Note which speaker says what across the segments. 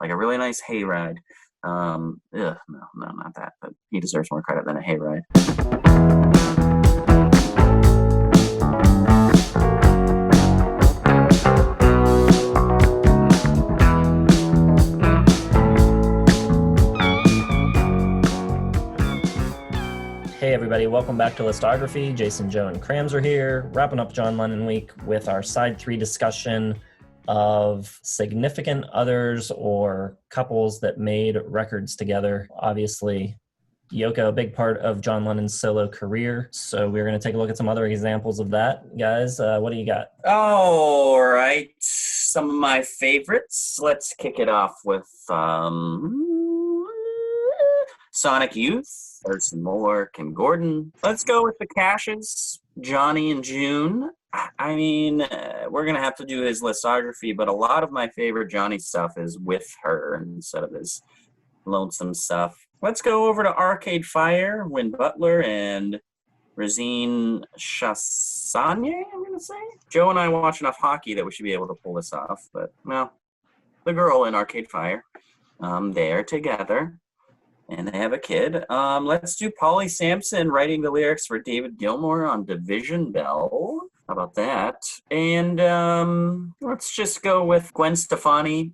Speaker 1: like a really nice hayride. No, not that, but he deserves more credit than a hayride.
Speaker 2: Hey everybody, welcome back to Listography. Jason, Joe, and Krams are here, wrapping up John Lennon Week with our Side 3 discussion of significant others or couples that made records together. Obviously, Yoko, a big part of John Lennon's solo career, so we're going to take a look at some other examples of that. Guys, what do you got?
Speaker 1: All right, some of my favorites. Let's kick it off with Sonic Youth. Thurston Moore, Kim Gordon. Let's go with the Cashes, Johnny and June. I mean, we're going to have to do his listography, but a lot of my favorite Johnny stuff is with her instead of his lonesome stuff. Let's go over to Arcade Fire, Win Butler and Rosine Chassagne, I'm going to say. Joe and I watch enough hockey that we should be able to pull this off, but no. The girl in Arcade Fire, they're together. And they have a kid. Let's do Polly Sampson writing the lyrics for David Gilmour on Division Bell. How about that? And let's just go with Gwen Stefani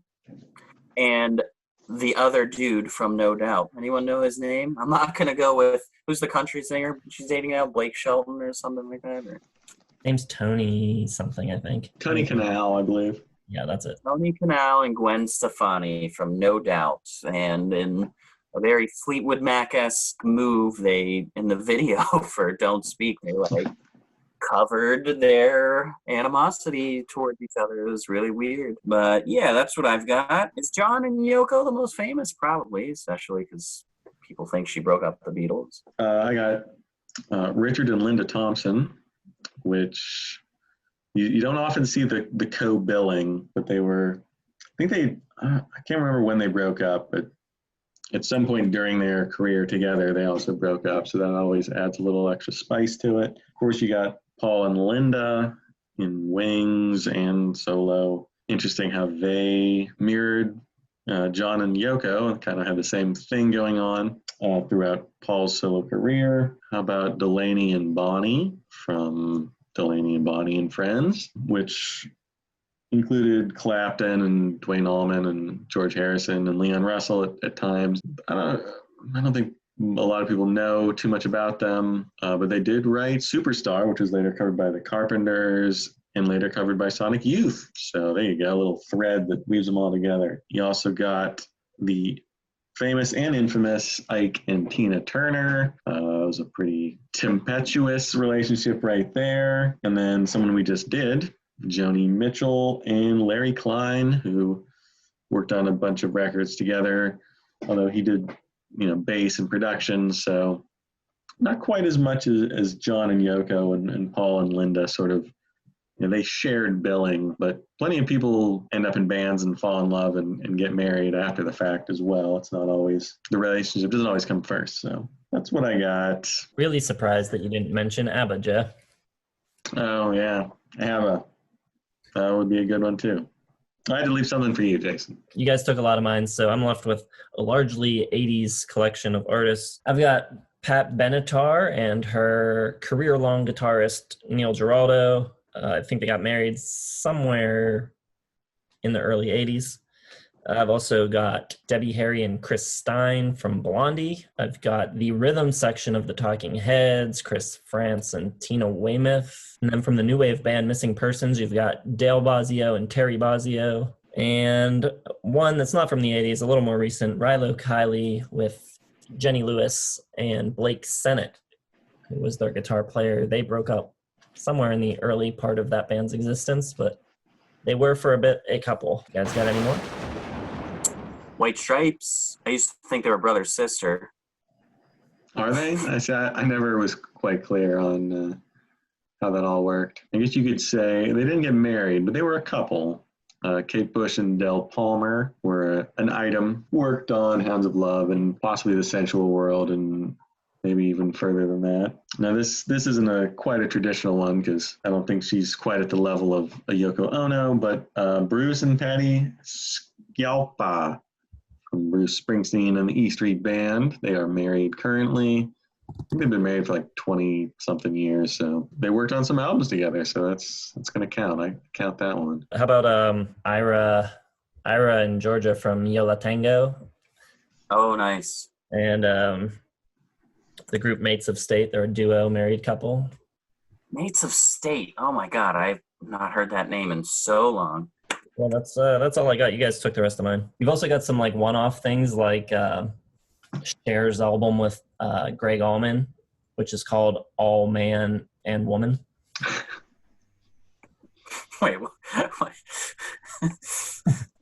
Speaker 1: and the other dude from No Doubt. Anyone know his name? I'm not going to go with, who's the country singer she's dating now? Blake Shelton or something like that? Or?
Speaker 2: Name's Tony something, I think.
Speaker 3: Tony Canal, I believe.
Speaker 2: Yeah, that's it.
Speaker 1: Tony Canal and Gwen Stefani from No Doubt. And in a very Fleetwood Mac-esque move, they, in the video for Don't Speak, they like covered their animosity towards each other. It was really weird. But yeah, that's what I've got. Is John and Yoko the most famous? Probably, especially because people think she broke up the Beatles.
Speaker 3: I got Richard and Linda Thompson, which you don't often see the co-billing, but they were, I can't remember when they broke up, but at some point during their career together, they also broke up. So that always adds a little extra spice to it. Of course, you got Paul and Linda in Wings and solo. Interesting how they mirrored John and Yoko and kind of had the same thing going on throughout Paul's solo career. How about Delaney and Bonnie from Delaney and Bonnie and Friends, which included Clapton and Duane Allman and George Harrison and Leon Russell at times. I don't think a lot of people know too much about them, but they did write Superstar, which was later covered by the Carpenters and later covered by Sonic Youth. So there you go, a little thread that weaves them all together. You also got the famous and infamous Ike and Tina Turner. It was a pretty tempestuous relationship right there. And then someone we just did, Joni Mitchell and Larry Klein, who worked on a bunch of records together, although he did, bass and production, so not quite as much as John and Yoko and Paul and Linda sort of, they shared billing, but plenty of people end up in bands and fall in love and get married after the fact as well. It's not always, the relationship doesn't always come first, so that's what I got.
Speaker 2: Really surprised that you didn't mention ABBA, Jeff.
Speaker 3: Oh, yeah, ABBA. That would be a good one, too. I had to leave something for you, Jason.
Speaker 2: You guys took a lot of mine, so I'm left with a largely 80s collection of artists. I've got Pat Benatar and her career-long guitarist, Neil Giraldo. I think they got married somewhere in the early 80s. I've also got Debbie Harry and Chris Stein from Blondie. I've got the rhythm section of the Talking Heads, Chris France and Tina Weymouth. And then from the new wave band Missing Persons, you've got Dale Bozzio and Terry Bozzio. And one that's not from the 80s, a little more recent, Rilo Kiley with Jenny Lewis and Blake Sennett, who was their guitar player. They broke up somewhere in the early part of that band's existence, but they were for a bit a couple. You guys got any more?
Speaker 1: White Stripes. I used to think they were brother-sister.
Speaker 3: Are they? I never was quite clear on how that all worked. I guess you could say they didn't get married, but they were a couple. Kate Bush and Del Palmer were an item worked on Hounds of Love and possibly The Sensual World and maybe even further than that. Now, this isn't quite a traditional one because I don't think she's quite at the level of a Yoko Ono, but Bruce and Patty Scialpa Bruce Springsteen and the E Street Band. They are married currently. I think they've been married for like 20 something years. So they worked on some albums together. So that's going to count. I count that one.
Speaker 2: How about Ira and Georgia from Yola Tango?
Speaker 1: Oh, nice.
Speaker 2: And the group Mates of State. They're a duo, married couple.
Speaker 1: Mates of State. Oh my God, I've not heard that name in so long.
Speaker 2: Well, that's all I got. You guys took the rest of mine. You've also got some like one-off things like Cher's album with Greg Allman, which is called All Man and Woman.
Speaker 1: Wait, what?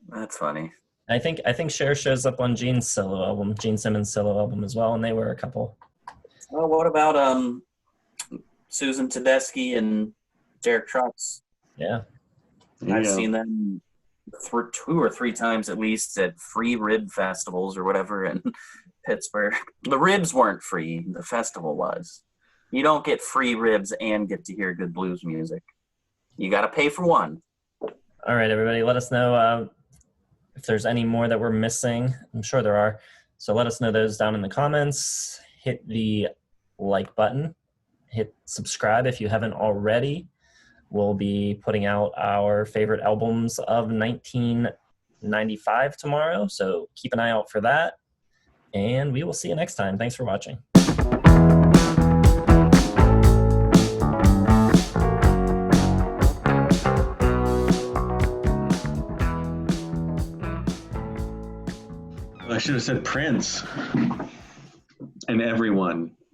Speaker 1: That's funny.
Speaker 2: I think Cher shows up on Gene Simmons' solo album as well, and they were a couple.
Speaker 1: Well, what about Susan Tedeschi and Derek Trucks?
Speaker 2: Yeah.
Speaker 1: I've seen them 2 or 3 times at least at free rib festivals or whatever in Pittsburgh. The ribs weren't free. The festival was. You don't get free ribs and get to hear good blues music. You got to pay for one.
Speaker 2: All right, everybody. Let us know if there's any more that we're missing. I'm sure there are. So let us know those down in the comments. Hit the like button. Hit subscribe if you haven't already. We'll be putting out our favorite albums of 1995 tomorrow, so keep an eye out for that. And we will see you next time. Thanks for watching.
Speaker 3: I should have said Prince and everyone.